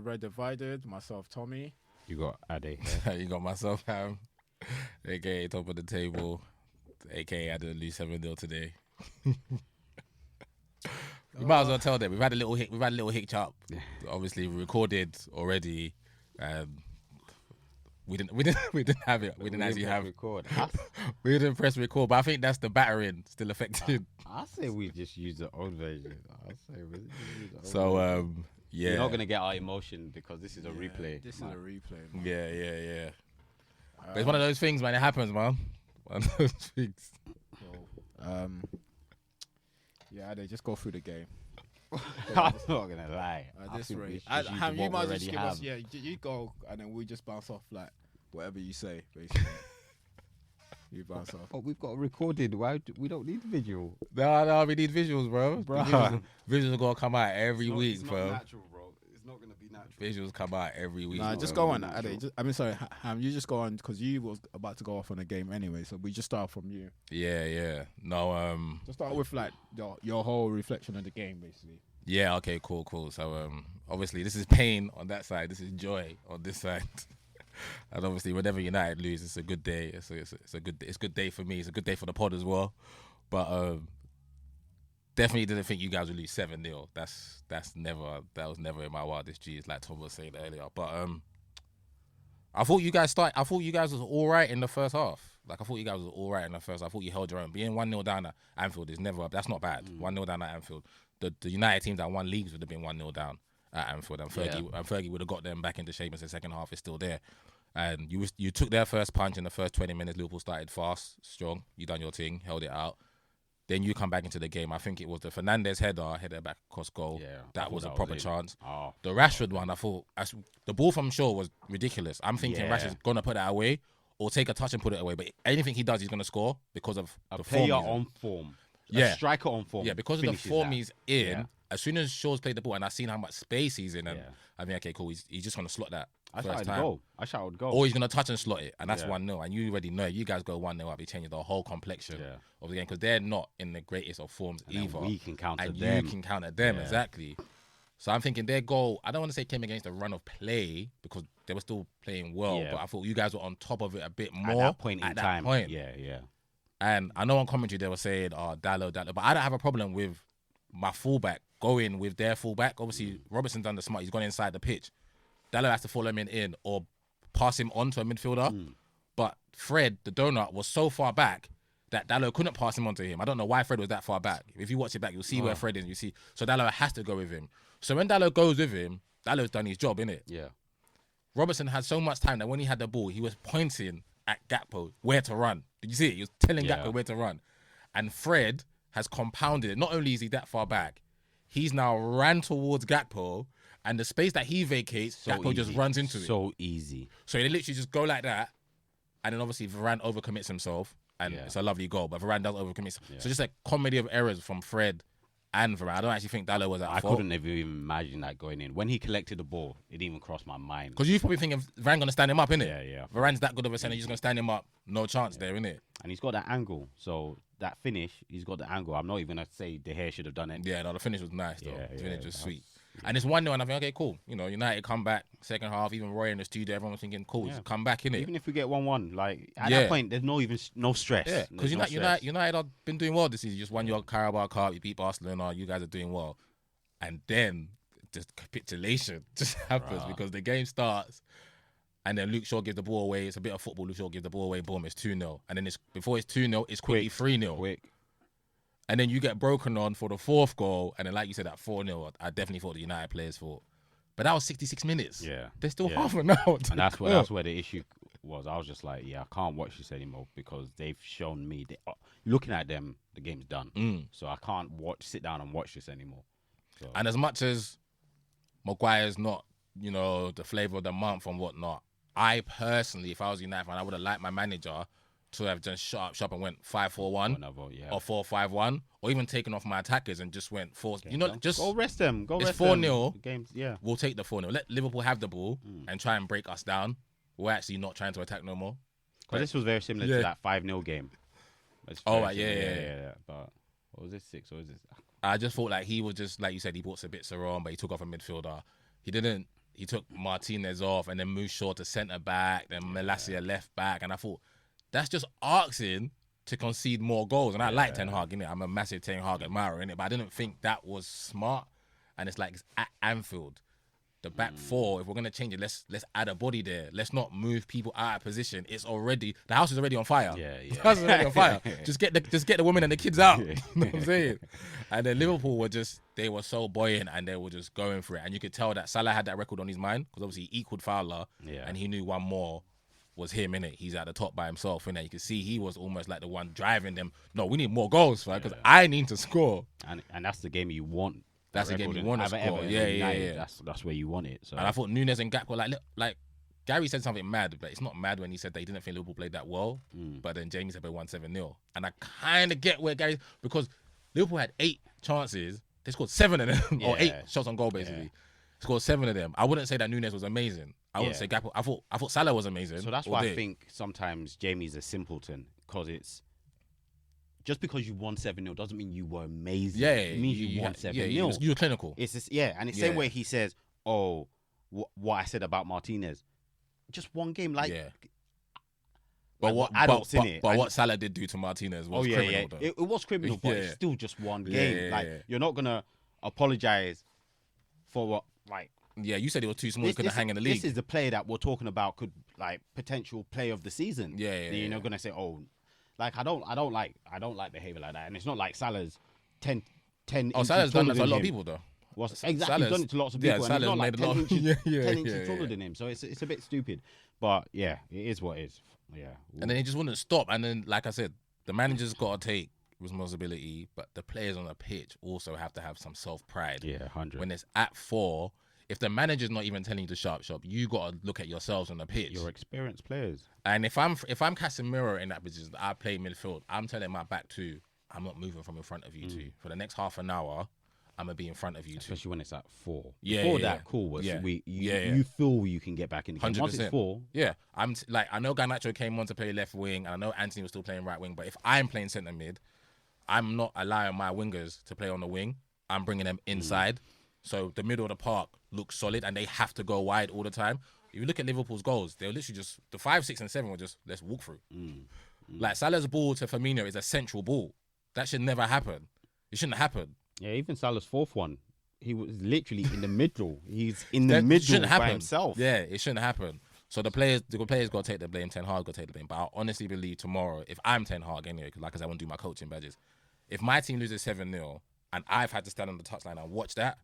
Red Divided, myself, Tommy. You got Ade. You got myself, Ham, aka top of the table, aka I didn't lose 7-0 today. We might as well tell them we've had a little hitch up. Obviously, we recorded already. We didn't have it. We didn't actually have record. we didn't press record, but I think that's the battering still affecting. I say we just use the old version. I say we just use the old So version. yeah, You're not gonna get our emotion because this is a replay. This is a replay, man. Yeah. But it's one of those things, man. It happens, man. One of those things. So, yeah, they just go through the game. I'm not gonna lie. At this think we rate, should use Ham, what you we might already just give have. us, you go, and then we just bounce off like whatever you say, basically. You bounce off. Oh, we've got recorded. We don't need visual. No, we need visuals, bro. Bruh. Visuals are gonna come out every week, it's bro. Not natural, bro. It's not gonna be natural. Visuals come out every week. Nah, bro. just go on. Sorry, Ham, you just go on because you was about to go off on a game anyway. So we just start from you. Yeah. No, Just start with like your whole reflection of the game, basically. yeah, okay, cool. So obviously this is pain on that side, this is joy on this side. And obviously whenever United lose, it's a good day. It's a good day for me. It's a good day for the pod as well. But definitely didn't think you guys would lose 7-0. That was never in my wildest dreams, like Tom was saying earlier. But I thought you guys was all right in the first half. Like I thought you guys was all right in the first half. I thought you held your own. Being 1-0 down at Anfield is that's not bad. 1-0 down at Anfield. The United teams that won leagues would have been 1-0 down at Anfield, and Fergie would have got them back into shape as the second half is still there. And you took their first punch in the first 20 minutes. Liverpool started fast, strong. You done your thing, held it out. Then you come back into the game. I think it was the Fernandes header back across goal. Yeah, that was a proper chance. Oh. The Rashford one, I thought the ball from Shaw was ridiculous. I'm thinking Rashford's gonna put that away or take a touch and put it away. But anything he does, he's gonna score because of the player form. on form. Yeah. A striker on form. Yeah, because of the form he's in. Yeah. As soon as Shaw's played the ball and I've seen how much space he's in, and I mean, okay, cool. He's just gonna slot that. I first shouted time. goal. I shouted goal. Or he's gonna touch and slot it, and that's 1-0. And you already know, you guys go 1-0 up, it changes the whole complexion of the game because they're not in the greatest of forms either. We can counter and them. you can counter them exactly. So I'm thinking their goal, I don't want to say came against a run of play because they were still playing well, but I thought you guys were on top of it a bit more at that point in time. Yeah. And I know on commentary they were saying, Dallo, but I don't have a problem with my fullback going with their fullback. Obviously, Robertson's done the smart. He's gone inside the pitch. Dallo has to follow him in or pass him on to a midfielder. But Fred, the donut, was so far back that Dallo couldn't pass him on to him. I don't know why Fred was that far back. If you watch it back, you'll see where Fred is. You see, so Dallo has to go with him. So when Dallo goes with him, Dallo's done his job, innit? Yeah. Robertson had so much time that when he had the ball, he was pointing at Gakpo where to run. Did you see it? He was telling Gakpo where to run. And Fred has compounded it. Not only is he that far back, he's now ran towards Gakpo, and the space that he vacates, Gakpo just runs into it. So easy. So they literally just go like that, and then obviously Varane overcommits himself, and it's a lovely goal, but Varane does overcommit. Yeah. So just a comedy of errors from Fred and Varane. I don't actually think Dallo was at fault. I couldn't have even imagined that going in. When he collected the ball, it didn't even cross my mind. Because you're probably thinking Varane going to stand him up, innit? Yeah. Varane's that good of a centre, he's going to stand him up. No chance there, innit? And he's got that angle. So that finish, he's got the angle. I'm not even going to say De Gea should have done it. Yeah, no, the finish was nice, though. The finish was sweet. Yeah. And it's 1-0, and I think, okay, cool. You know, United come back, second half, even Roy in the studio, everyone was thinking, cool, just come back, innit? Even if we get 1-1, like, at that point, there's no stress. Yeah, because United have been doing well this season. You just won your Carabao Cup, you beat Barcelona, you guys are doing well. And then, just capitulation just happens because the game starts, and then Luke Shaw gives the ball away. It's a bit of football. Luke Shaw gives the ball away, boom, it's 2-0. And then before it's 2-0, it's quickly 3-0. Quick. And then you get broken on for the fourth goal. And then, like you said, at 4-0, I definitely thought the United players thought. But that was 66 minutes. Yeah. There's still half an hour. And that's where the issue was. I was just like, I can't watch this anymore because they've shown me, looking at them, the game's done. So I can't sit down and watch this anymore. So. And as much as Maguire's not, the flavour of the month and whatnot, I personally, if I was United fan, I would have liked my manager to have just shut up and went 5-4-1 or 4-5-1, or even taken off my attackers and just went 4. Just go rest them. It's 4-0. Games, we'll take the 4-0. Let Liverpool have the ball and try and break us down. We're actually not trying to attack no more. Because this was very similar to that 5-0 game. Yeah. But what was this, 6 or was this? I just thought like he was just, like you said, he brought Sabitzer on, but he took off a midfielder. He didn't he took Martinez off and then moved Shaw to centre back, then Malacia left back, and I thought that's just asking to concede more goals. And I like Ten Hag, innit? I'm a massive Ten Hag admirer, innit? But I didn't think that was smart. And it's like it's at Anfield. The back four, if we're gonna change it, let's add a body there. Let's not move people out of position. It's already the house is already on fire. The house is already on fire. Just get the women and the kids out. You know what I'm saying? And then Liverpool they were so buoyant and they were just going for it. And you could tell that Salah had that record on his mind because obviously he equaled Fowler, and he knew one more was him, innit? He's at the top by himself, innit? You can see he was almost like the one driving them. No, we need more goals, right? Because I need to score. And that's the game you want. That's the game you want to score. Yeah. That's where you want it. So. And I thought Nunes and Gakpo, like Gary said something mad, but it's not mad when he said that he didn't think Liverpool played that well. But then Jamie said they won 7-0. And I kind of get where Gary, because Liverpool had 8 chances. They scored 7 of them, or 8 shots on goal, basically. Scored 7 of them. I wouldn't say that Nunes was amazing. I wouldn't say Gakpo. I thought Salah was amazing. So that's why I think sometimes Jamie's a simpleton, because it's just because you won 7-0 doesn't mean you were amazing. It means you won 7-0. You were clinical. It's just, and it's the same way he says, "Oh, what I said about Martinez, just one game." Like, but what adults in it? But what Salah did do to Martinez was criminal. Though. It was criminal, but it's still just one game. You're not gonna apologize for what, like. Yeah, you said it was too small. He couldn't hang in the league. This is the player that we're talking about could, like, potential player of the season. You're not gonna say, "Oh." Like, I don't like behavior like that, and it's not like Salah's 10 Salah's done that to a lot of people, though. Exactly, he's done it to lots of people, and he's not like 10 inches taller than him, so it's a bit stupid. But yeah, it is what it is. Yeah, and then he just wouldn't stop. And then, like I said, the manager's got to take responsibility, but the players on the pitch also have to have some self-pride. 100. When it's at 4. If the manager's not even telling you to sharp shop, you got to look at yourselves on the pitch. You're experienced players. And if I'm Casemiro in that position, I play midfield, I'm telling my back two, I'm not moving from in front of you two. For the next half an hour, I'm going to be in front of you two. Especially when it's at 4. Before that call was, you feel you can get back in the game. 100%. Once it's 4. Yeah. I know Garnacho came on to play left wing, and I know Anthony was still playing right wing, but if I'm playing centre mid, I'm not allowing my wingers to play on the wing. I'm bringing them inside. So the middle of the park looks solid, and they have to go wide all the time. If you look at Liverpool's goals, they're literally just the 5, 6, and 7 were just let's walk through. Like Salah's ball to Firmino is a central ball. That should never happen. It shouldn't happen. Yeah, even Salah's 4th one, he was literally in the middle. He's in the middle by himself. Yeah, it shouldn't happen. So the players got to take the blame. Ten Hag got to take the blame. But I honestly believe tomorrow, if I'm Ten Hag anyway, because like I said, I want to do my coaching badges. If my team loses 7-0 and I've had to stand on the touchline and watch that,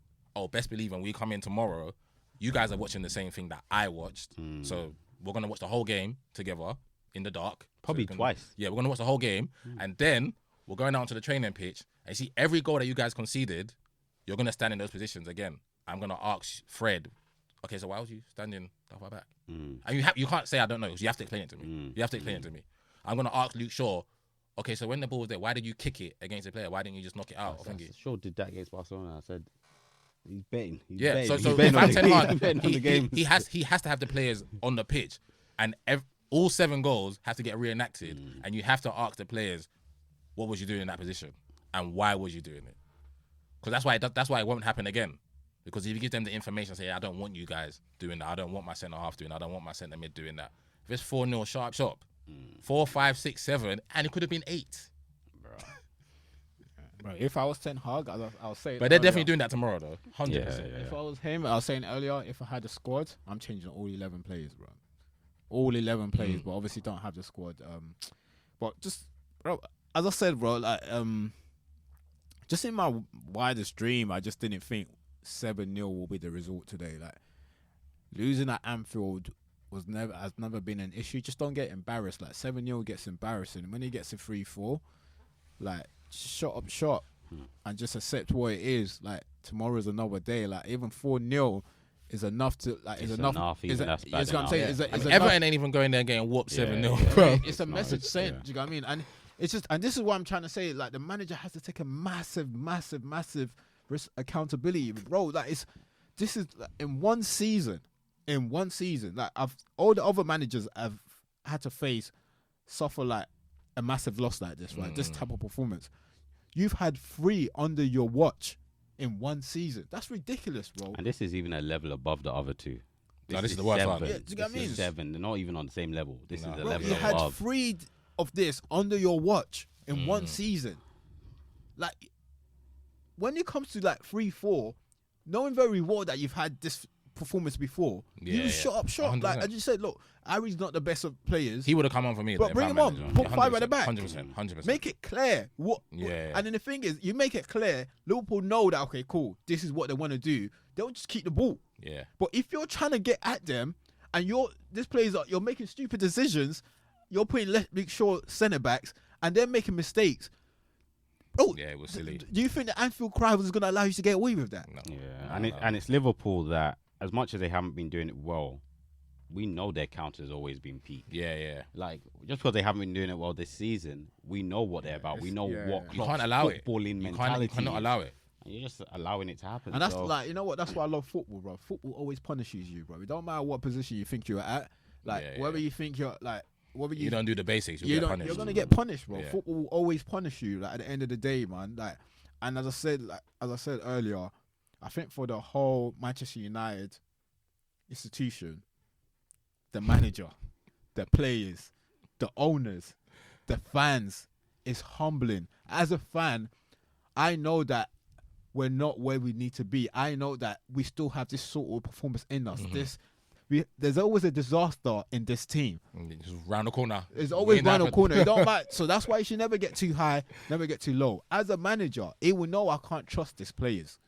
best believe when we come in tomorrow, you guys are watching the same thing that I watched. So we're going to watch the whole game together in the dark. Probably twice. Yeah, we're going to watch the whole game. And then we're going out onto the training pitch. And see, every goal that you guys conceded, you're going to stand in those positions again. I'm going to ask Fred, okay, so why was you standing that far back? And you can't say I don't know, because you have to explain it to me. You have to explain it to me. I'm going to ask Luke Shaw, okay, so when the ball was there, why did you kick it against the player? Why didn't you just knock it out? Shaw did that against Barcelona. I said, he's betting. So if I'm Ten Hag, he has to have the players on the pitch, and all 7 goals have to get reenacted, and you have to ask the players, what was you doing in that position, and why was you doing it? Because that's why it won't happen again. Because if you give them the information, say, I don't want you guys doing that. I don't want my centre half doing that. I don't want my centre mid doing that. If it's 4-0 sharp shop, 4, 5, 6, 7, and it could have been 8. Bro, if I was Ten Hag, I'll say it. But they're definitely doing that tomorrow, though. 100%. Yeah. If I was him, I was saying earlier, if I had a squad, I'm changing all 11 players, bro. All 11 players, but obviously don't have the squad. But just, bro, as I said, bro, like, just in my wildest dream, I just didn't think 7-0 will be the result today. Like, losing at Anfield has never been an issue. Just don't get embarrassed. Like, 7-0 gets embarrassing. When he gets a 3-4, like, shut up shop and just accept what it is. Like, tomorrow's another day. Like, even 4-0 is enough to, like, is enough. That's bad what I'm saying. Everton ain't even going there getting whooped 7-0, bro. It's a message sent. Do you know what I mean? And it's just, and this is what I'm trying to say. Like, the manager has to take a massive accountability, bro. Like, this is like, in one season. Like, all the other managers have had to suffer like a massive loss like this, right? This type of performance. You've had 3 under your watch in one season. That's ridiculous, bro. And this is even a level above the other 2. No, this is the worst one. seven. Yeah, do you get what I mean? 7. They're not even on the same level. This is the Bro, level you had above. 3 of this under your watch in one season. Like, when it comes to like 3-4, knowing very well that you've had this performance before, you shut up shop. 100%. Like I just said, look, Ari's not the best of players. He would have come on for me. But bring him on. Put 5 at the back. 100%. Make it clear. And then the thing is, you make it clear, Liverpool know that, okay, cool, this is what they want to do. They'll just keep the ball. Yeah. But if you're trying to get at them and you're making stupid decisions, you're putting big short centre backs and they're making mistakes. Oh, yeah, it was silly. Do you think the Anfield crowd was going to allow you to get away with that? No. Yeah, and it's Liverpool that, as much as they haven't been doing it well, we know their counter's always been peak. Yeah. Like, just because they haven't been doing it well this season, we know what they're about. We know what you can't allow it. Footballing mentality. You cannot allow it. And you're just allowing it to happen. And that's like, you know what? That's why I love football, bro. Football always punishes you, bro. It don't matter what position you think you're at. Like, whether you think you're like, whether you don't do the basics, you get punished. You're gonna get punished, bro. Yeah. Football will always punish you. Like at the end of the day, man. Like, and as I said earlier, I think for the whole Manchester United institution, the manager, the players, the owners, the fans, is humbling. As a fan, I know that we're not where we need to be. I know that we still have this sort of performance in us. There's always a disaster in this team. Just round the corner. It's always round the corner. It don't matter. So that's why you should never get too high, never get too low. As a manager, it will know I can't trust these players.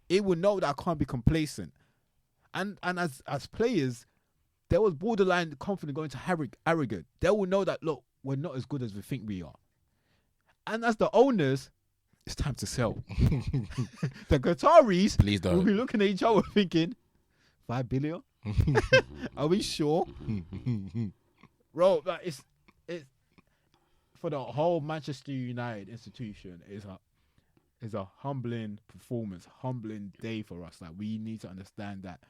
It will know that I can't be complacent. And as players, they was borderline confident going to arrogant. They will know that, look, we're not as good as we think we are. And as the owners, it's time to sell. The Qataris Please don't. will be looking at each other thinking, 5 billion? Are we sure? Bro, like it's for the whole Manchester United institution is a humbling performance, humbling day for us. Like, we need to understand that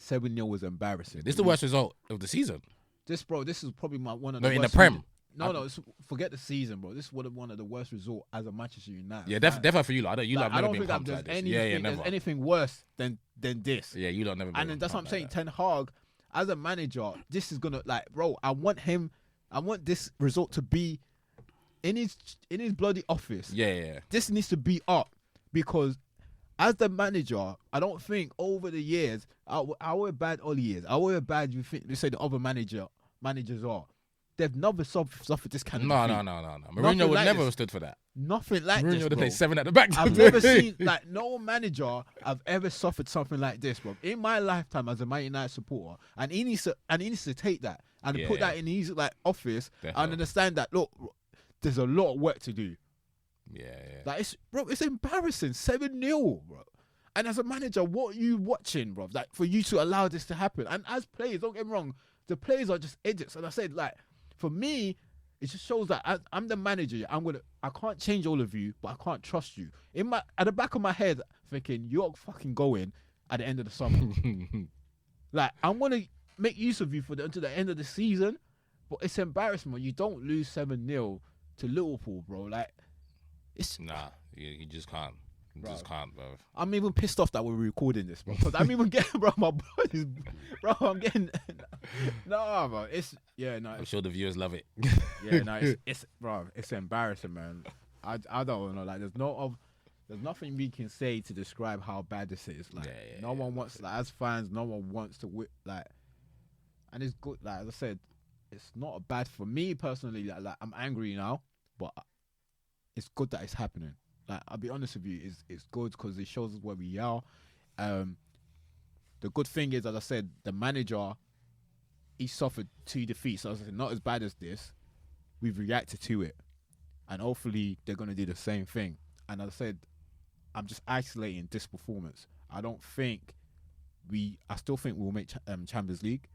7-0 was embarrassing. This is the worst result of the season. This is probably one of No, the in worst the Prem. Forget the season, bro. This is one of the worst results as a Manchester United. Yeah, definitely for you. Like, I don't think pumped there's like this. anything, never. there's anything worse than this. Yeah, you don't never. And then that's what I'm saying. Ten Hag, as a manager, this is gonna, like, bro. I want this result to be in his bloody office. Yeah. This needs to be up, because as the manager, I don't think over the years, our bad all years, our bad you say the other managers are. They've never suffered this kind of defeat. No. Mourinho would never have stood for that. Nothing like Mourinho this, would have bro. played 7 at the back. I've never seen, like, no manager I've ever suffered something like this, bro. In my lifetime as a Man United supporter, and he needs to take that and put that in his, like, office. Definitely. And understand that, look, there's a lot of work to do. Yeah. Like, it's embarrassing. 7-0, bro. And as a manager, what are you watching, bro? Like, for you to allow this to happen. And as players, don't get me wrong, the players are just idiots. And I said, like, for me, it just shows that I'm the manager. I can't change all of you, but I can't trust you. At the back of my head, thinking you're fucking going at the end of the summer. Like, I'm gonna make use of you until the end of the season, but it's embarrassment. You don't lose 7-0 to Liverpool, bro. Like, it's you just can't. You just can't, bro. I'm even pissed off that we're recording this, bro. Because I'm even getting, bro, my body's, bro. I'm getting, no, bro. I'm sure the viewers love it. Yeah, no, it's bro, it's embarrassing, man. I don't know, like, there's nothing we can say to describe how bad this is. Like, no one wants, like, as fans, no one wants to like, and it's good. Like, as I said, it's not bad for me personally. Like I'm angry now, but it's good that it's happening. Like, I'll be honest with you, it's good because it shows us where we are. The good thing is, as I said, the manager, he suffered 2 defeats. So I said, not as bad as this. We've reacted to it. And hopefully they're going to do the same thing. And as I said, I'm just isolating this performance. I still think we'll make Champions League.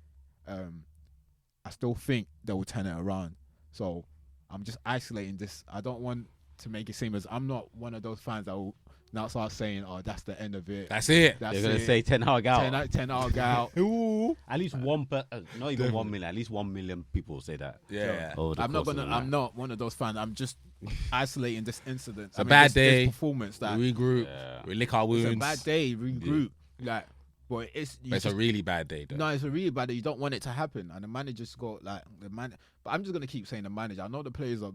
I still think they will turn it around. So I'm just isolating this. I don't want to make it seem as I'm not one of those fans that will now start saying, "Oh, that's the end of it." That's it. They're gonna say 10 Hag out. 10 Hag out. At least not even 1 million. At least 1 million people will say that. Yeah. I'm not one of those fans. I'm just isolating this incident. It's a bad day. This performance. We regroup. We lick our wounds. It's a bad day. Regroup. Like, But It's a really bad day, though. No, it's a really bad day. You don't want it to happen, and the manager's got like the man. But I'm just gonna keep saying the manager. I know the players are.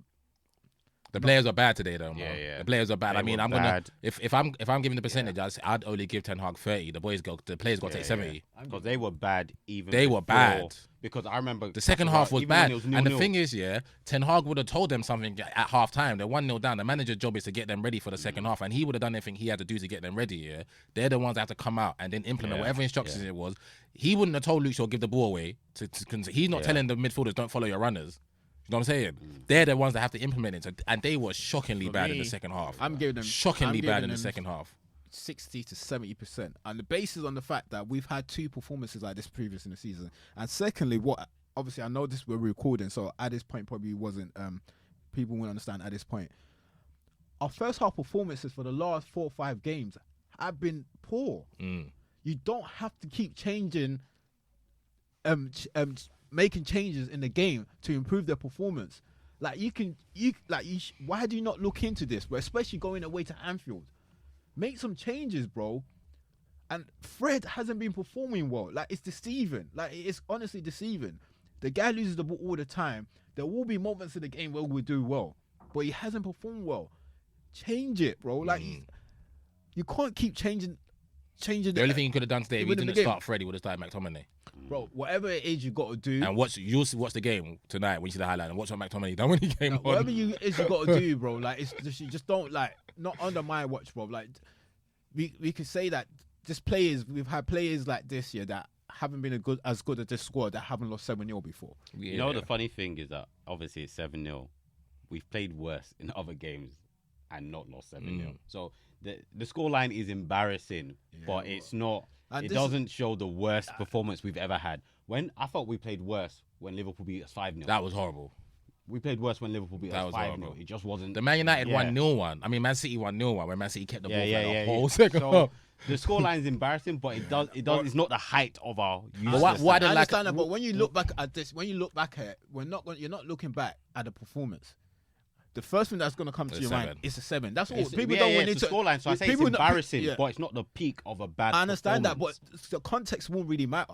The players are bad today, though, man. Yeah. The players are bad. They I mean, were I'm bad. gonna if I'm giving the percentage, I'd only give Ten Hag 30. The players got to take 70. Because they were bad. Even They were before, bad. Because I remember The second half was even bad. when it was And the 0-0. thing is, Ten Hag would have told them something at half time. They're 1-0 down. The manager's job is to get them ready for the second half. And he would have done everything he had to do to get them ready, They're the ones that have to come out and then implement whatever instructions it was. He wouldn't have told Luke Shaw, give the ball away. He's not telling the midfielders, don't follow your runners. You know what I'm saying? They're the ones that have to implement it. And they were shockingly bad in the second half. I'm giving them shockingly bad in the second half. 60 to 70%, and the basis on the fact that we've had 2 performances like this previous in the season. And secondly, what obviously I know this we're recording, so at this point probably wasn't. People won't understand at this point. Our first half performances for the last 4 or 5 games have been poor. You don't have to keep changing, making changes in the game to improve their performance. Like why do you not look into this? But especially going away to Anfield, make some changes, bro. And Fred hasn't been performing well. Like, it's deceiving. Like, it's honestly deceiving. The guy loses the ball all the time. There will be moments in the game where we'll do well, but he hasn't performed well. Change it, bro. Like, you can't keep changing. The only thing you could have done today, if you didn't start Fred, he would have started McTominay. Bro, whatever it is you got to do. And you'll watch the game tonight when you see the highlight and watch what McTominay done when he came on. Whatever you got to do, bro. Like, it's just, you just don't, like, not under my watch, bro. Like, we could say that we've had players like this year that haven't been as good as this squad that haven't lost 7-0 before. Yeah. You know, the funny thing is that obviously it's 7-0. We've played worse in other games and not lost 7-0. So the scoreline is embarrassing, but it's not. It doesn't show the worst performance we've ever had. I thought we played worse when Liverpool beat us 5-0. That was horrible. We played worse when Liverpool beat us 5-0. It just wasn't. The Man United 1-0 one. I mean, Man City 1-0 one, where Man City kept the ball for the whole second half. The scoreline is embarrassing, but it does. It's not the height of our. I understand that, but when you look back at this, you're not looking back at the performance. The first thing that's going to come to your mind is a 7. That's all. People don't want to scoreline. So I say it's embarrassing, but it's not the peak of a bad. I understand that, but the context won't really matter.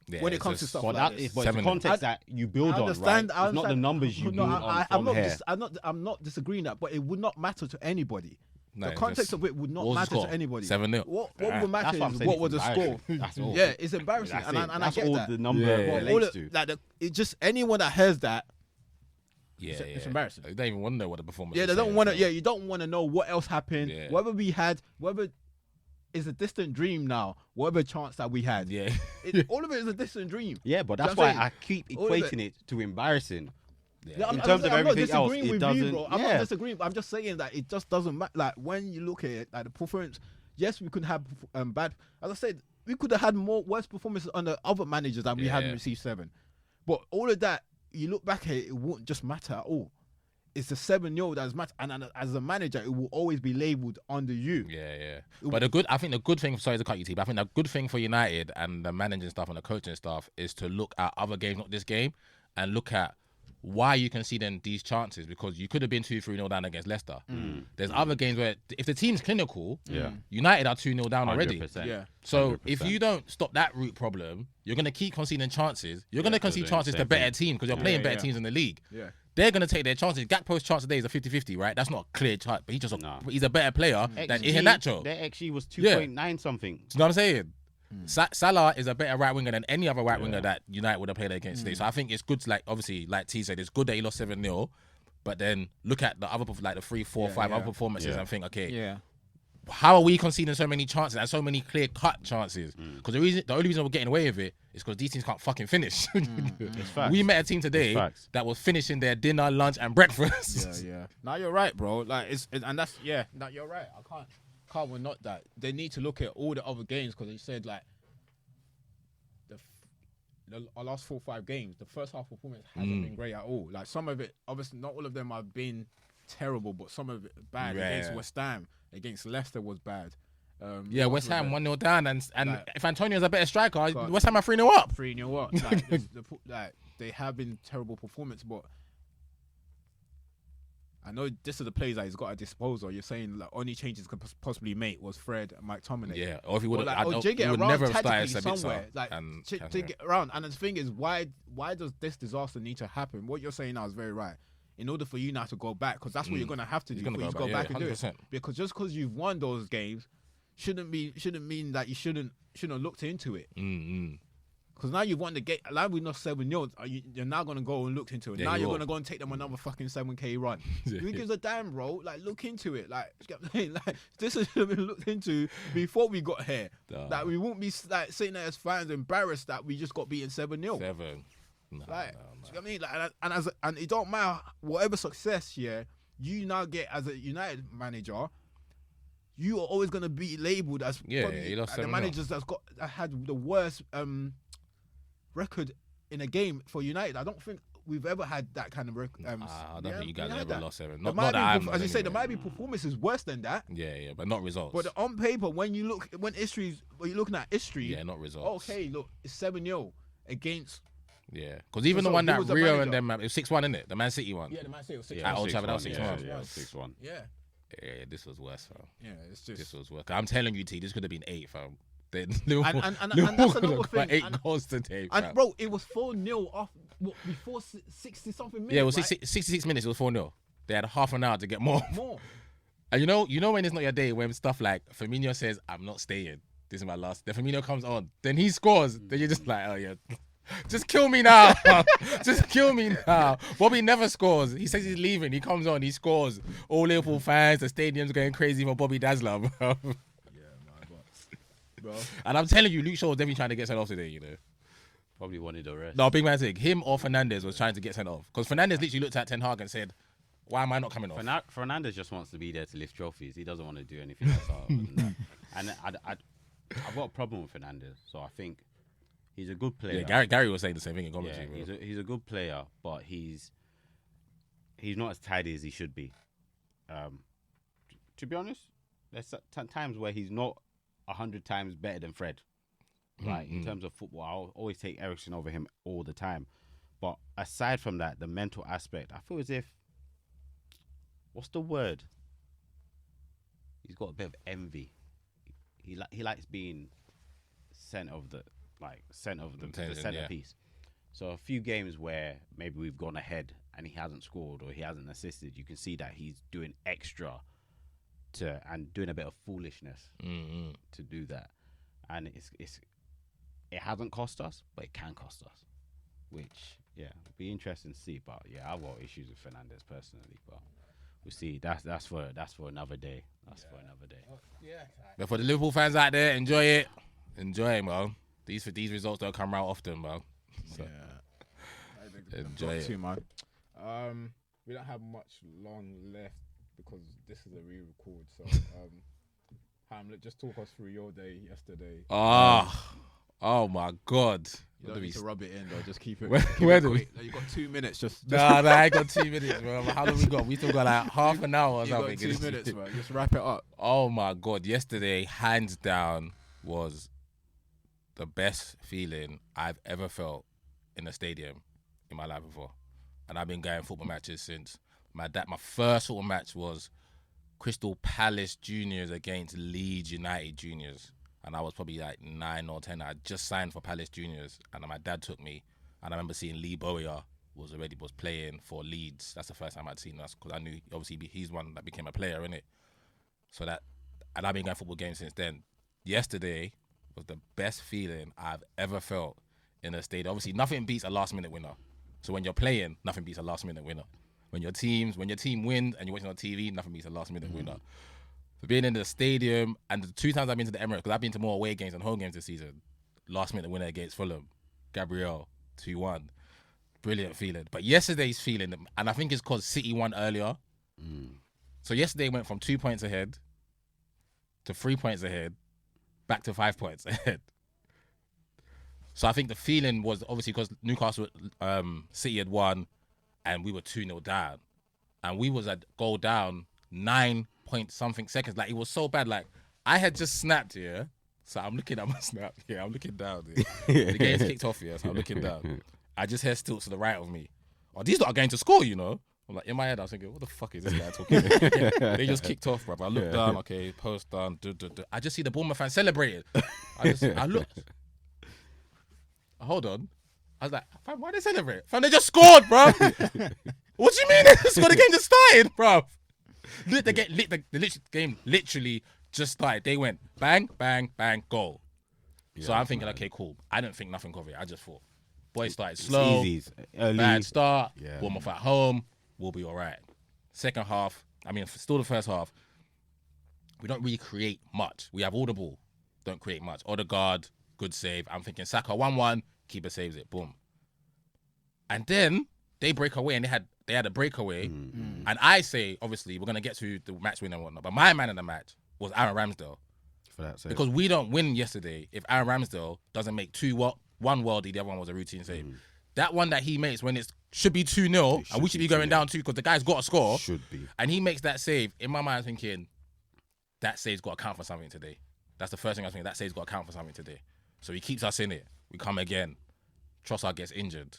Yeah, when it comes to stuff like this. But it's the context that you build on, right? It's not the numbers you build on from here. I'm not disagreeing that, but it would not matter to anybody. No, the context of it would not matter to anybody. 7-0. What would matter is what was the score. That's all. Yeah, it's embarrassing, and I get all that. The number relates to. Like it just anyone that hears that. It's embarrassing. They don't even want to know what the performance. Yeah, they don't want to. Yeah, you don't want to know what else happened. Yeah. Whether we had, whether it's a distant dream now. Whatever chance that we had. Yeah, all of it is a distant dream. Yeah, but that's why I keep equating it to embarrassing. Yeah, in terms of everything else, it doesn't. Bro. I'm not disagreeing. I'm just saying that it just doesn't matter. Like when you look at it, like the performance. Yes, we could have bad. As I said, we could have had worse performances under other managers and we hadn't received 7. But all of that, you look back at it, it won't just matter at all. It's the 7-0 that matters, and as a manager, it will always be labelled under you. Yeah. But I think the good thing. Sorry to cut you, T. But I think the good thing for United and the managing staff and the coaching staff is to look at other games, not this game, and look at why you conceding these chances, because you could have been 2-3-0 down against Leicester. There's other games where if the team's clinical, United are 2-0 down already. Yeah. So 100%. if you don't stop that root problem, you're going to keep conceding chances. You're going to concede chances to better team because you're playing better teams in the league. Yeah. They're going to take their chances. Gakpo's chance today is a 50-50, right? That's not a clear chance, but he's a better player than Iheanacho. Their XG was 2.9 something. Do you know what I'm saying? Salah is a better right winger than any other right winger that United would have played against today. So I think it's good to, like, obviously, like T said, it's good that he lost 7-0, but then look at the other, like the 3, 4, 5 other performances and think, okay, how are we conceding so many chances and so many clear-cut chances? Because the only reason we're getting away with it is because these teams can't fucking finish. We met a team today that was finishing their dinner, lunch, and breakfast. Yeah. Now you're right, bro. Like and that's now you're right. I can't not that. They need to look at all the other games because they said like our last 4 or 5 games, the first half performance hasn't been great at all. Like some of it, obviously, not all of them have been terrible, but some of it bad. Against West Ham, against Leicester was bad. West Ham 1-0 down, and like, if Antonio's a better striker, West Ham are 3-0 up. 3-0 up. Like, they have been terrible performance, but I know this is the players that he's got at disposal. You're saying like only changes could possibly make was Fred and Mike Tominay. Yeah, or if he would like, have, jig it he would around never have started tactically Sabitzer somewhere, like and to get around. And the thing is, why does this disaster need to happen? What you're saying now is very right. In order for you now to go back, because that's what you're gonna have to do. Before you go back and do it. Because just because you've won those games, shouldn't mean that you shouldn't have looked into it. Because now you've won the game. Like we lost 7-0, you're now gonna go and look into it. Now you're gonna go and take them another fucking 7K run. Who gives a damn, bro? Like look into it. Like this should have been looked into before we got here. Like we won't be like sitting there as fans embarrassed that we just got beaten 7-0. 7. No, like, do you know what I mean? Like, and it don't matter whatever success, you now get as a United manager, you are always gonna be labelled as probably the managers that had the worst record in a game for United. I don't think we've ever had that kind of record. I don't think you guys ever lost 7. Not that as you say, there might be performances worse than that. Yeah, but not results. But on paper, when you're looking at history, not results. Okay, look, it's 7-0 against. Yeah, because even the one that Rio and them, it was 6-1, isn't it? The Man City one. Yeah, the Man City was 6-1. At Old Trafford, that was 6-1. Yeah, 6-1. Yeah. Yeah, this was worse, fam. Yeah, it's just... This was worse. I'm telling you, T, this could have been 8, fam. Liverpool, and that's another thing. 8 goals today, fam. And bro, it was 4-0 off before 60-something minutes. Yeah, it was 66 minutes, it was 4-0. They had half an hour to get more. And you know when it's not your day, when stuff like Firmino says, I'm not staying, this is my last. Then Firmino comes on, then he scores. Then you're just like, oh yeah. Just kill me now. Just kill me now. Bobby never scores. He says he's leaving. He comes on. He scores. All Liverpool fans, the stadium's going crazy for Bobby Dazzler, bro. Yeah, man. Bro. And I'm telling you, Luke Shaw was definitely trying to get sent off today, you know. Probably wanted a rest. No, big man thing. Him or Fernandes was trying to get sent off. Because Fernandes literally looked at Ten Hag and said, why am I not coming off? Fernandes just wants to be there to lift trophies. He doesn't want to do anything else other than that. And I've got a problem with Fernandes. So I think he's a good player. Yeah, Gary was saying the same thing in commentary. Yeah, he's a good player, but he's not as tidy as he should be. To be honest, there's times where he's not 100 times better than Fred. Like in terms of football, I'll always take Eriksen over him all the time. But aside from that, the mental aspect, I feel as if, what's the word? He's got a bit of envy. He likes being center of the centerpiece. So a few games where maybe we've gone ahead and he hasn't scored or he hasn't assisted, you can see that he's doing extra and doing a bit of foolishness to do that. And it hasn't cost us, but it can cost us. Which it'll be interesting to see. But yeah, I've got issues with Fernandes personally, but we'll see. That's for another day. For another day. But for the Liverpool fans out there, enjoy it. Enjoy it, man. These results don't come around often, man. So, enjoy it. Too, man. We don't have much long left because this is a re-record. So, Hamlet, just talk us through your day yesterday. Oh my God. You don't need to rub it in though. Just keep it. Where do we? You got 2 minutes. Just Nah, I ain't got 2 minutes, bro. How long we got? We still got like half an hour or you something. Got 2 minutes, bro. Just wrap it up. Oh my God. Yesterday, hands down, was the best feeling I've ever felt in a stadium in my life before. And I've been going football matches since my first football match was Crystal Palace Juniors against Leeds United Juniors. And I was probably like 9 or 10. I just signed for Palace Juniors, and my dad took me. And I remember seeing Lee Bowyer was playing for Leeds. That's the first time I'd seen us because I knew obviously he's one that became a player, innit? So and I've been going football games since then. Yesterday was the best feeling I've ever felt in a stadium. Obviously, nothing beats a last-minute winner. So when you're playing, nothing beats a last-minute winner. When your team wins and you're watching on TV, nothing beats a last-minute winner. So being in the stadium, and the 2 times I've been to the Emirates, because I've been to more away games than home games this season. Last-minute winner against Fulham, Gabriel, 2-1. Brilliant feeling. But yesterday's feeling, and I think it's because City won earlier. So yesterday went from 2 points ahead to 3 points ahead, back to 5 points ahead. So I think the feeling was obviously because Newcastle, City had won, and we were 2-0 down, and we was at goal down 9 point something seconds. Like it was so bad. Like I had just snapped here, so I'm looking at my snap. Yeah, I'm looking down. The game's kicked off here, so I'm looking down. I just hear stilts to the right of me. Oh, these lot are going to score, you know. I'm like, in my head, I was thinking, what the fuck is this guy talking about? They just kicked off, bro. I looked down, okay, post done. I just see the Bournemouth fans celebrating. I looked. Hold on. I was like, fam, why they celebrate? Fam, they just scored, bro. What do you mean they scored? The game just started, bro. The game literally just started. They went bang, bang, bang, goal. Yeah, so I'm thinking, okay, cool. I didn't think nothing of it. I just thought, boys started slow, bad start, Bournemouth at home, we'll be all right. Second half, still the first half, we don't really create much. We have all the ball, don't create much. Odegaard, good save. I'm thinking Saka 1-1, keeper saves it, boom. And then they break away, and they had a breakaway. And I say, obviously, we're going to get to the match winner and whatnot, but my man in the match was Aaron Ramsdale. For that save. Because we don't win yesterday if Aaron Ramsdale doesn't make one worldie, the other one was a routine save. That one that he makes when it should be 2-0, and we should be going down 2 because the guy's got to score. Should be. And he makes that save. In my mind, thinking, that save's got to count for something today. That's the first thing I was thinking. That save's got to count for something today. So he keeps us in it. We come again. Trossard gets injured.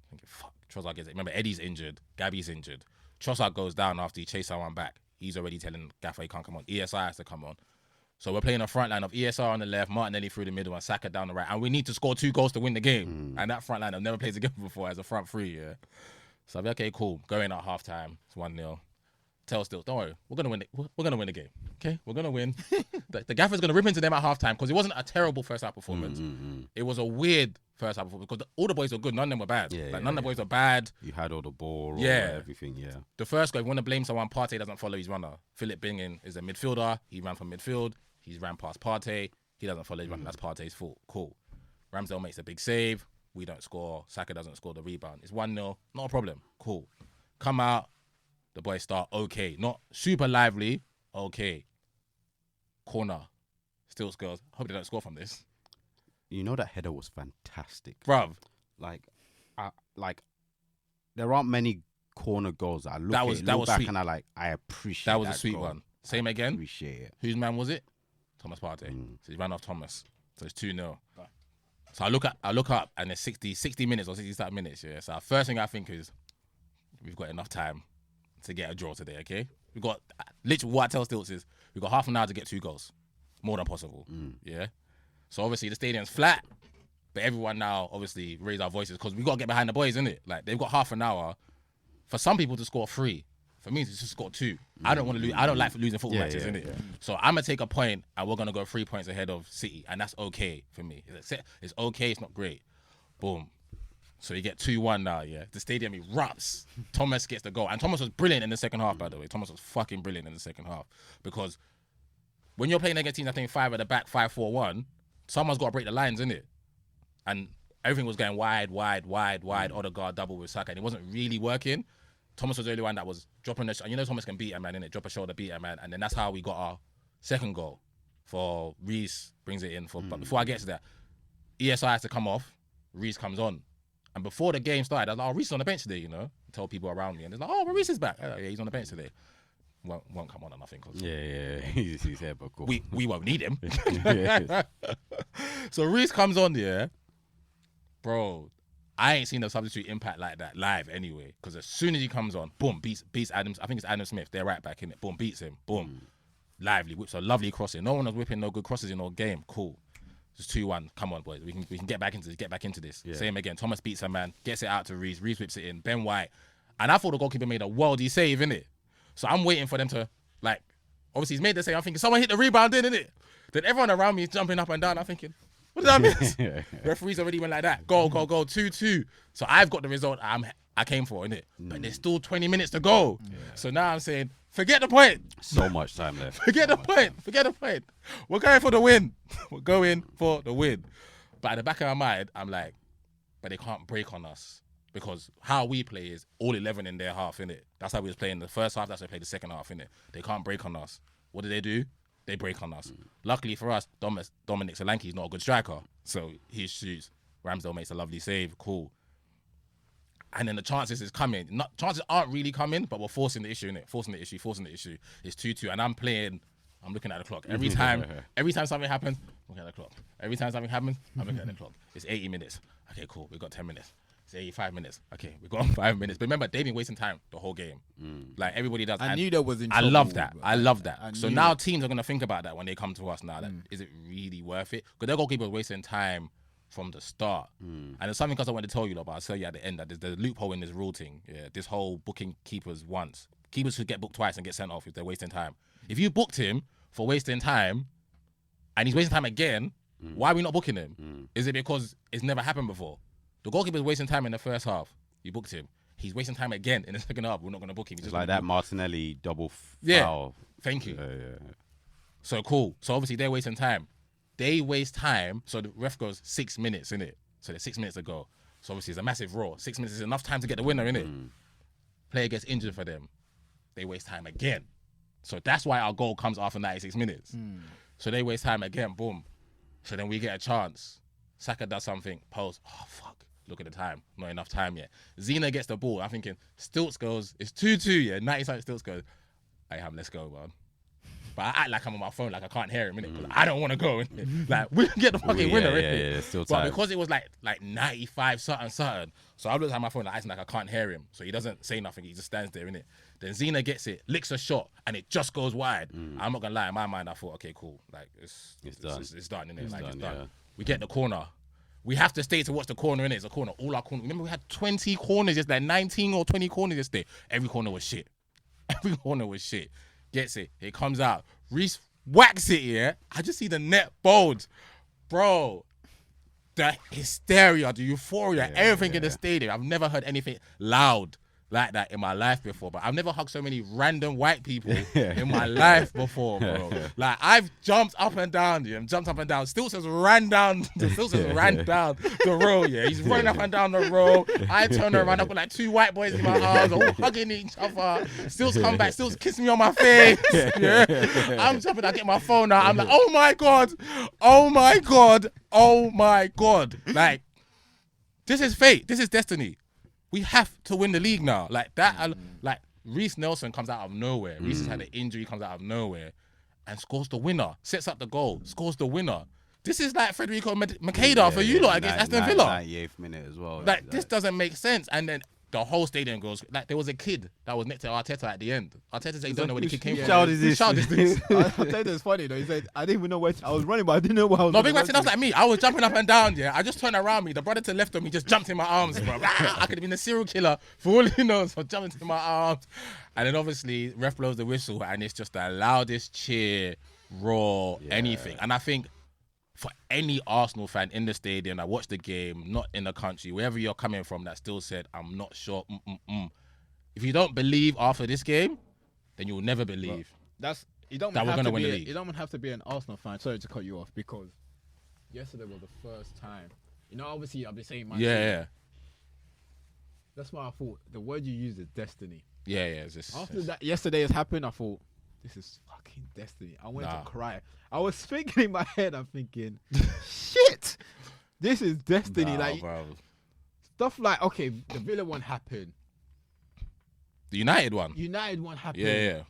Thinking, fuck. Trossard gets it. Remember, Eddie's injured. Gabby's injured. Trossard goes down after he chased someone back. He's already telling Gaffer he can't come on. ESI has to come on. So we're playing a front line of ESR on the left, Martinelli through the middle, and Saka down the right. And we need to score 2 goals to win the game. And that front line I've never played together before as a front three, yeah. So I'm like, okay, cool. Going at halftime. It's 1-0. Tell still, don't worry. We're gonna win the game. Okay? We're gonna win. The Gaffer's gonna rip into them at halftime because it wasn't a terrible first half performance. It was a weird first half performance because all the boys were good, none of them were bad. None of the boys were bad. You had all the ball, everything, The first goal, if you want to blame someone, Partey doesn't follow his runner. Philip Bingen is a midfielder. He ran from midfield. He's ran past Partey. He doesn't follow his runner. That's Partey's fault. Cool. Ramsdale makes a big save. We don't score. Saka doesn't score the rebound. It's 1-0. Not a problem. Cool. Come out. The boys start okay. Not super lively. Okay. Corner. Still scores. Hope they don't score from this. You know that header was fantastic. Bruv. Like, there aren't many corner goals that I look back sweet. And I appreciate that was a sweet one. Same again. Appreciate it. Whose man was it? Thomas Partey. So he ran off Thomas. So it's 2-0. So I look up and it's 60 minutes or 60 minutes, yeah. So first thing I think is we've got enough time to get a draw today, okay? We've got, literally what I tell Stilts is we've got half an hour to get 2 goals. More than possible, yeah? So obviously the stadium's flat, but everyone now obviously raise our voices because we've got to get behind the boys, innit? Like, they've got half an hour. For some people to score 3, for me to just score 2. I don't want to lose. I don't like losing football matches, innit? Yeah. So I'm going to take a point and we're going to go 3 points ahead of City, and that's okay for me. It's okay, it's not great. Boom. So you get 2-1 now, yeah? The stadium erupts. Thomas gets the goal. And Thomas was brilliant in the second half, by the way. Thomas was fucking brilliant in the second half. Because when you're playing against teams, I think 5 at the back, 5-4-1, someone's got to break the lines, innit? And everything was going wide. Odegaard double with Saka, and it wasn't really working. Thomas was the only one that was dropping the... And you know Thomas can beat a man, innit? Drop a shoulder, beat a man. And then that's how we got our second goal. For Reece brings it in. But before I get to that, ESI has to come off. Reece comes on. And before the game started, I was like, oh, Reece is on the bench today, you know? Tell people around me. And it's like, oh, but Reece is back. Yeah, he's on the bench today. Won't come on or nothing. Cause he's here, but cool. We won't need him. So Reece comes on there. Bro, I ain't seen the substitute impact like that live anyway. Because as soon as he comes on, boom, beats Adams. I think it's Adam Smith. They're right back in it. Boom, beats him. Boom. Lively. Whips a lovely crossing. No one was whipping no good crosses in all game. Cool. It's 2-1. Come on, boys. We can get back into this. Yeah. Same again. Thomas beats a man, gets it out to Reece. Reece whips it in. Ben White. And I thought the goalkeeper made a worldy save, innit? So I'm waiting for them to, like, obviously he's made the save. I'm thinking, someone hit the rebound in, innit? Then everyone around me is jumping up and down. I'm thinking, what did I miss? Referees already went like that. Goal, 2-2. So I've got the result I came for, innit? But there's still 20 minutes to go. Yeah. So now I'm saying, forget the point. So much time left. Forget the point. We're going for the win. But at the back of my mind, I'm like, but they can't break on us. Because how we play is all 11 in their half, innit? That's how we was playing the first half. That's how we played the second half, innit? They can't break on us. What do? They break on us. Luckily for us, Dominic Solanke is not a good striker. So he shoots. Ramsdale makes a lovely save. Cool. And then the chances is coming. Chances aren't really coming, but we're forcing the issue, innit? Forcing the issue. It's 2-2. And I'm looking at the clock. Every time something happens, I'm looking at the clock. Every time something happens, I'm looking at the clock. It's 80 minutes. Okay, cool. We've got 10 minutes. Say 5 minutes. Okay, we got on 5 minutes. But remember, they've been wasting time the whole game. Like everybody does. I knew that was in I trouble. love that. I love that. So now it. teams are gonna think about that when they come to us now. That is it really worth it? Because their goalkeeper was wasting time from the start. And there's something else I want to tell you about. I'll tell you at the end that there's the loophole in this rule thing. Yeah, this whole booking keepers once. Keepers should get booked twice and get sent off if they're wasting time. If you booked him for wasting time, and he's wasting time again, why are we not booking him? Is it because it's never happened before? The goalkeeper's wasting time in the first half. You booked him. He's wasting time again in the second half. We're not going to book him. It's like that Martinelli double Yeah. foul. Thank you. Yeah. So cool. So obviously they're wasting time. They waste time. So the ref goes 6 minutes, innit? So there's 6 minutes to go. So obviously it's a massive roar. 6 minutes is enough time to get the winner, innit? Player gets injured for them. They waste time again. So that's why our goal comes after 96 minutes. So they waste time again. Boom. So then we get a chance. Saka does something. Post. Oh, fuck. Look at the time. Not enough time yet. Zena gets the ball. I'm thinking, Stilts goes, it's 2-2, yeah. 90 Stilts goes, hey, let's go, man. But I act like I'm on my phone, like I can't hear him, innit? I don't want to go, innit? Like, we can get the fucking winner, innit? Yeah, still time. But because it was like 95 something, so I looked at my phone like, acting like I can't hear him. So he doesn't say nothing, he just stands there, innit? Then Zena gets it, licks a shot, and it just goes wide. I'm not gonna lie, in my mind, I thought, okay, cool. Like, it's done, innit? It's done. Yeah. We get the corner. We have to stay to watch the corner, innit? It's a corner. All our corners. Remember, we had 20 corners yesterday, 19 or 20 corners yesterday. Every corner was shit. Every corner was shit. Gets it. It comes out. Reece whacks it, yeah? I just see the net bulge. Bro, the hysteria, the euphoria, everything in the stadium. I've never heard anything loud like that in my life before, but I've never hugged so many random white people in my life before, bro. Like, I've jumped up and down, yeah, Still says ran down the row, yeah. He's running up and down the row. I turn around, I've got like 2 white boys in my arms, all hugging each other. Still's come back, Still's kissing me on my face, yeah. I'm jumping, I get my phone out. I'm like, oh my God. Like, this is fate. This is destiny. We have to win the league now. Like that, like Reece Nelson comes out of nowhere. Reece has had an injury, comes out of nowhere and scores the winner, sets up the goal, scores the winner. This is like Federico Makeda for you lot against Aston Villa. 98th minute as well. Like, this doesn't make sense. And then the whole stadium goes, like, there was a kid that was next to Arteta at the end. Arteta said he don't know where the kid came from. Child is this? I'll tell you it's funny though. He said, I didn't even know where I was running, but I didn't know where I was. No, big man said that was like me. I was jumping up and down, yeah. I just turned around me. The brother to the left of me just jumped in my arms, bro. I could have been a serial killer for all he knows. So jumped into my arms. And then obviously, ref blows the whistle and it's just the loudest cheer, roar, anything. And I think for any Arsenal fan in the stadium that watched the game, not in the country, wherever you're coming from, that still said, I'm not sure. If you don't believe after this game, then you'll never believe. You don't that we're going to win the league. You don't have to be an Arsenal fan. Sorry to cut you off, because yesterday was the first time. You know, obviously I've been saying my team. Yeah. That's why I thought the word you used is destiny. Yeah. It's just, After that yesterday has happened, I thought, this is fucking destiny. I wanted to cry. I was thinking in my head, I'm thinking, shit, this is destiny. Bro. Stuff like, okay, the Villa one happened. The United one happened. Yeah.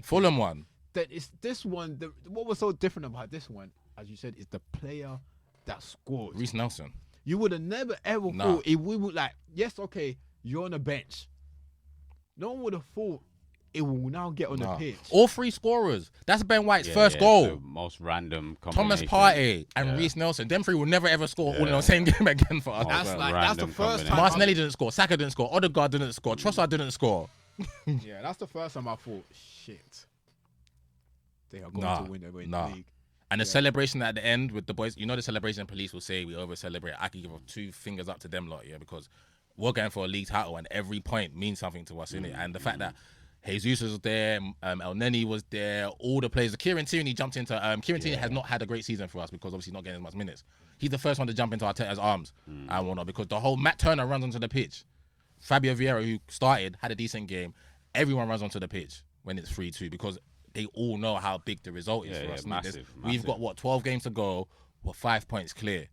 Fulham one. That is this one. What was so different about this one, as you said, is the player that scored. Reece Nelson. You would have never ever thought if we would like, yes, okay, you're on the bench. No one would have thought it will now get on the pitch. All 3 scorers. That's Ben White's first goal. The most random combination. Thomas Partey and Reece Nelson. Them 3 will never ever score all in the same game again for us. That's the first time. Martinelli didn't score. Saka didn't score. Odegaard didn't score. Trossard didn't score. Yeah, that's the first time I thought, shit, they are going to win the league. And the celebration at the end with the boys, you know, the celebration police will say we over celebrate. I could give 2 fingers up to them lot, yeah, because we're going for a league title and every point means something to us, innit? And the fact that Jesus was there, El Neni was there, all the players. Kieran Tierney jumped into. Kieran Tierney has not had a great season for us because obviously he's not getting as much minutes. He's the first one to jump into Arteta's arms and whatnot, because the whole Matt Turner runs onto the pitch. Fabio Vieira, who started, had a decent game. Everyone runs onto the pitch when it's 3-2 because they all know how big the result is for us. Massive. We've got 12 games to go. We're 5 points clear.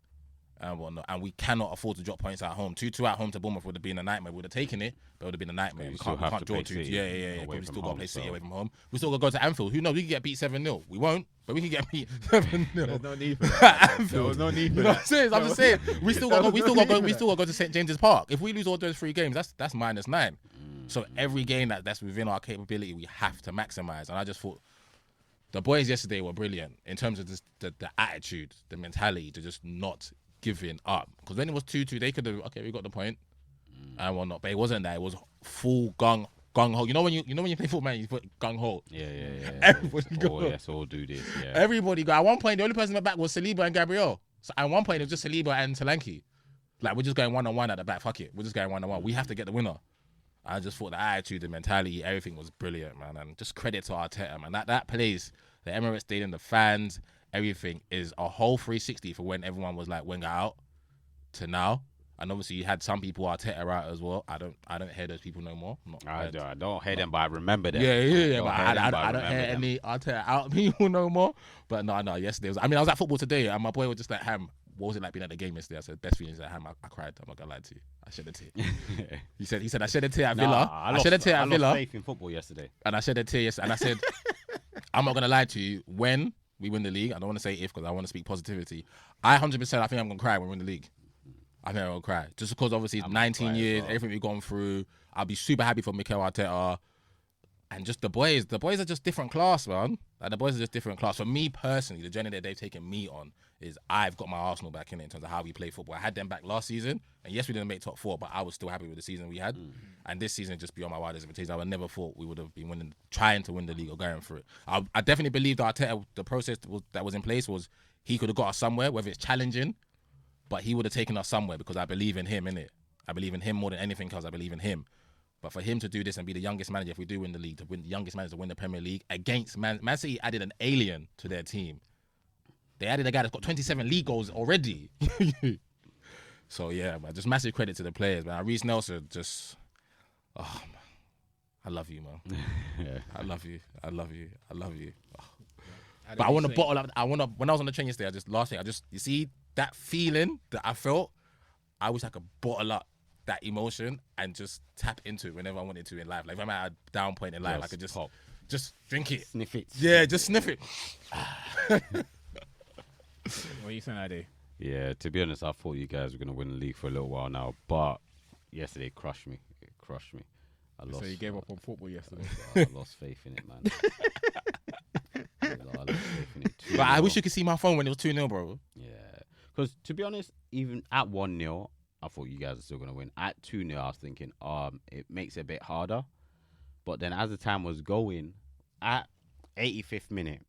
and whatnot, and we cannot afford to drop points at home. 2-2 at home to Bournemouth would have been a nightmare. We would have taken it, but it would have been a nightmare. We can't draw 2-2. Yeah. But we still got to play City away from home. We still got to go to Anfield. Who knows? We could get beat 7-0. We won't, but we can get beat 7-0. There's no need for that. There was no need for that. I'm just saying. We still got to go to St James's Park. If we lose all those 3 games, that's -9. So every game that's within our capability, we have to maximise. And I just thought the boys yesterday were brilliant in terms of just the attitude, the mentality to just not giving up. Because when it was 2-2, they could have, okay, we got the point and whatnot. But it wasn't that. It was full gung ho. You know when you play football, man, you put gung ho. Yeah. Everybody go. Oh, yes, all do this. Yeah. Everybody go. At one point, the only person at the back was Saliba and Gabriel. So at one point, it was just Saliba and Solanke. Like, we're just going 1-on-1 at the back. Fuck it. We're just going 1-on-1. We have to get the winner. I just thought the attitude, the mentality, everything was brilliant, man. And just credit to Arteta, man. That place, the Emirates Stadium, the fans, everything is a whole 360 for when everyone was like Wenger out to now. And obviously you had some people Arteta out as well. I don't hear those people no more. I don't hear them, but I remember them. Yeah. But I don't hear any Arteta out people no more. But no, yesterday was. I mean, I was at football today, and my boy was just like, Ham, what was it like being at the game yesterday? I said, best feelings at Ham. I cried. I'm not gonna lie to you. I shed a tear. He said I shed a tear at Villa. I shed a tear at Villa. I lost faith in football yesterday. And I shed a tear yesterday. And I said, I'm not gonna lie to you. When we win the league, I don't want to say if because I want to speak positivity. I 100%. I think I'm gonna cry when we win the league. I think I'm gonna cry just because obviously it's 19 years, everything we've gone through. I'll be super happy for Mikel Arteta. And just the boys are just different class, man. Like, the boys are just different class. For me personally, the journey that they've taken me on is I've got my Arsenal back in it in terms of how we play football. I had them back last season, and yes, we didn't make top 4, but I was still happy with the season we had. And this season, just beyond my wildest expectations, I would never thought we would have been trying to win the league or going through it. I definitely believe that Arteta, the process that was in place was he could have got us somewhere, whether it's challenging, but he would have taken us somewhere because I believe in him, innit? I believe in him more than anything else. I believe in him. But for him to do this and be the youngest manager, if we do win the league, to win the youngest manager to win the Premier League against Man City added an alien to their team. They added a guy that's got 27 league goals already. So yeah, man, just massive credit to the players, man. Reece Nelson, just, oh man, I love you, man. Yeah. I love you. Oh. But I want to bottle up. When I was on the train yesterday, you see that feeling that I felt. I wish I could bottle up that emotion and just tap into it whenever I wanted to in life. Like if I'm at a down point in life, I could just drink it. Sniff it. Yeah, just sniff it. What are you saying, Ade? Yeah, to be honest, I thought you guys were going to win the league for a little while now, but yesterday it crushed me. I lost. So you gave up on football yesterday? I lost faith in it, man. I lost faith in it. But I wish you could see my phone when it was 2-0, bro. Yeah. Because to be honest, even at 1-0, I thought you guys are still going to win. At 2-0, I was thinking, it makes it a bit harder. But then as the time was going, at 85th minute,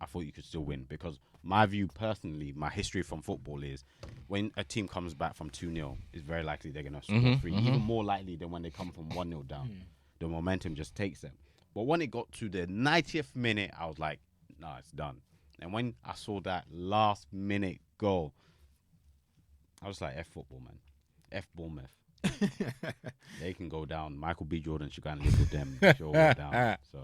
I thought you could still win. Because my view personally, my history from football is when a team comes back from 2-0, it's very likely they're going to score 3. Even more likely than when they come from 1-0 down. The momentum just takes them. But when it got to the 90th minute, I was like, nah, it's done. And when I saw that last minute goal, I was like, F football, man. F Bournemouth. They can go down. Michael B. Jordan should go and live with them. She'll go down. So,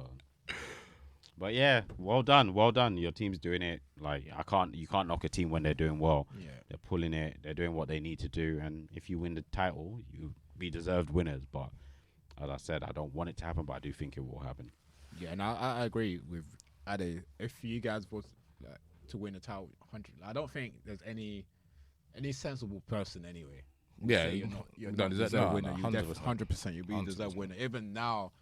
but yeah, well done. Your team's doing it. Like you can't knock a team when they're doing well. Yeah. They're pulling it. They're doing what they need to do. And if you win the title, you be deserved winners. But as I said, I don't want it to happen, but I do think it will happen. Yeah, and I agree with Ade. If you guys vote to win the title, 100. I don't think there's any sensible person anyway. Yeah, you're not deserved winner. You 100%. You'll be a deserved winner. Even now,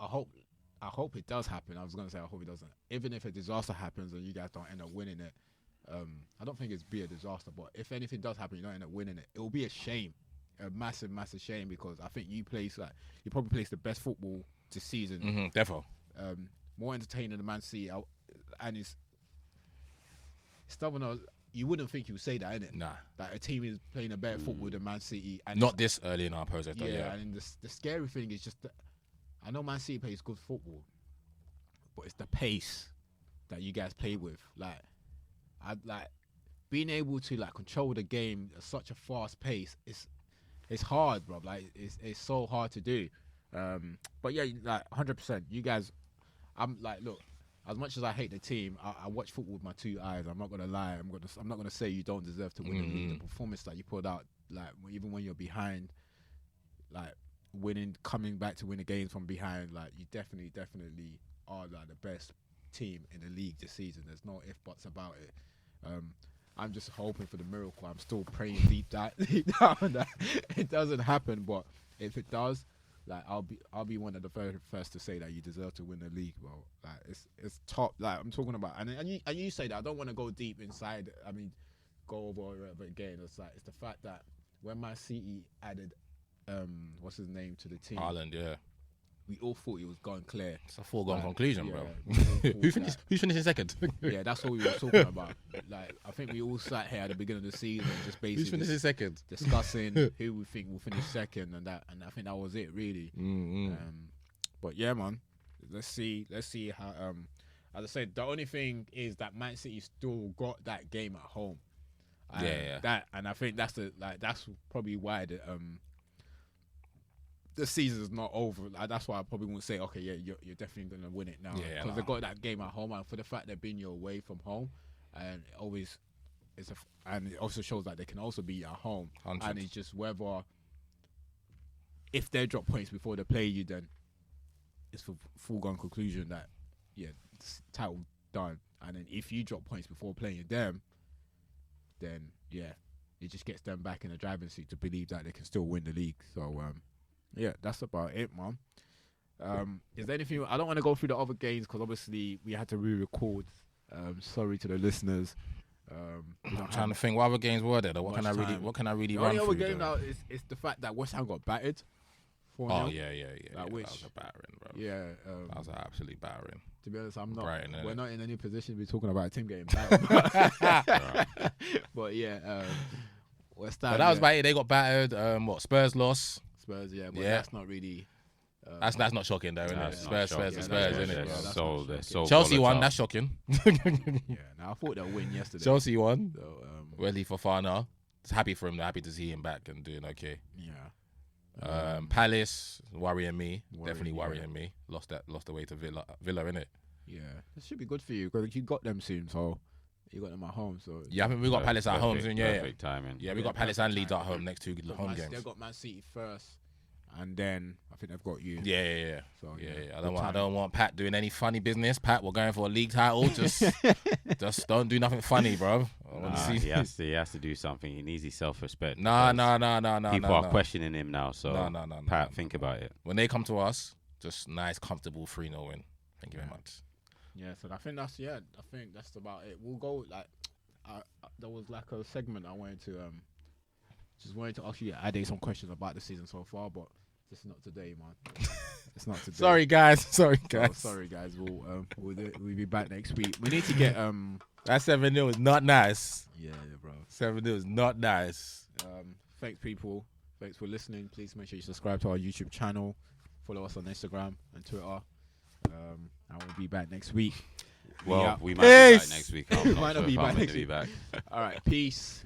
I hope it does happen. I was gonna say I hope it doesn't. Even if a disaster happens and you guys don't end up winning it, I don't think it's be a disaster. But if anything does happen, you don't end up winning it. It will be a shame, a massive shame because I think you probably place the best football this season. Definitely. More entertaining than Man City, and it's stubborn. You wouldn't think you would say that, innit? Nah. That a team is playing a better football than Man City. And not this early in our process, though. Yeah, and the scary thing is just that I know Man City plays good football, but it's the pace that you guys play with. Being able to control the game at such a fast pace. It's hard, bro. It's so hard to do. But yeah, 100%. You guys, I'm look. as much as I hate the team, I watch football with my 2 eyes. I'm not gonna lie. I'm not gonna say you don't deserve to win the league. The performance that you put out, like even when you're behind, like winning, coming back to win the games from behind, like you definitely are like the best team in the league this season. There's no if buts about it. I'm just hoping for the miracle. I'm still praying deep down that it doesn't happen. But if it does, like I'll be one of the first to say that you deserve to win the league, bro. Like it's top. Like I'm talking about, and you say that. I don't want to go deep inside. I mean, go over it again. It's the fact that when Man City added what's his name to the team, Haaland, yeah. We all thought he was gone clear. It's a foregone conclusion, bro. Who's Who's finishing second? Yeah, that's what we were talking about. Like, I think we all sat here at the beginning of the season just basically Who's finishing second? discussing who we think will finish second and that, and I think that was it really. But yeah, man, let's see how. As I said, the only thing is that Man City still got that game at home. That, and I think that's probably why the season is not over. Like, that's why I probably won't say, okay, yeah, you're definitely gonna win it now, because they got that game at home, and for the fact they've been you away from home, and and it also shows that they can also be at home, 100. and it's just whether if they drop points before they play you, then it's a foregone conclusion that it's title done, and then if you drop points before playing them, then it just gets them back in the driving seat to believe that they can still win the league. So yeah, that's about it, man. Is there anything? I don't want to go through the other games because obviously we had to re-record. Sorry to the listeners. I'm trying to think what other games were there. What can I really the run only through? other game now is the fact that West Ham got battered. Oh yeah. That was a battering, bro. Yeah, that was an absolute battering. To be honest, I'm not. Brighton, we're not in any position to be talking about a team getting battered. But yeah, West Ham. But that was about it. They got battered. Spurs lost. Spurs, but that's not really. That's not shocking though, isn't it? Spurs, isn't it? So Chelsea volatile. won. That's shocking. I thought they'll win yesterday. Chelsea won. So, Wesley Fofana. Just happy for him. Happy to see him back and doing okay. Yeah. Palace worrying me. Definitely worrying me. Lost the way to Villa, innit? Yeah, it should be good for you because you got them soon. So you got them at home. So yeah, I think we got Palace at home soon. Yeah, perfect timing. Yeah, we got Palace and Leeds at home next 2 home games. They've got Man City first, and then I think they've got you. Yeah. So I don't want Pat doing any funny business. Pat, we're going for a league title. Just don't do nothing funny, bro. He has to do something. He needs his self-respect. No. People are questioning him now. So no. Pat, think about it. When they come to us, just nice, comfortable 3-0 win. Thank you very much. Yeah, so I think that's about it. We'll go there was like a segment I wanted to ask you some questions about the season so far, but it's not today, man. It's not today. Sorry guys. Sorry guys. We'll be back next week. We need to get that 7-0 is not nice. Yeah, bro. 7-0 is not nice. Thanks people. Thanks for listening. Please make sure you subscribe to our YouTube channel. Follow us on Instagram and Twitter. I will be back next week. We might be back next week. We might not be back next week. All right, peace.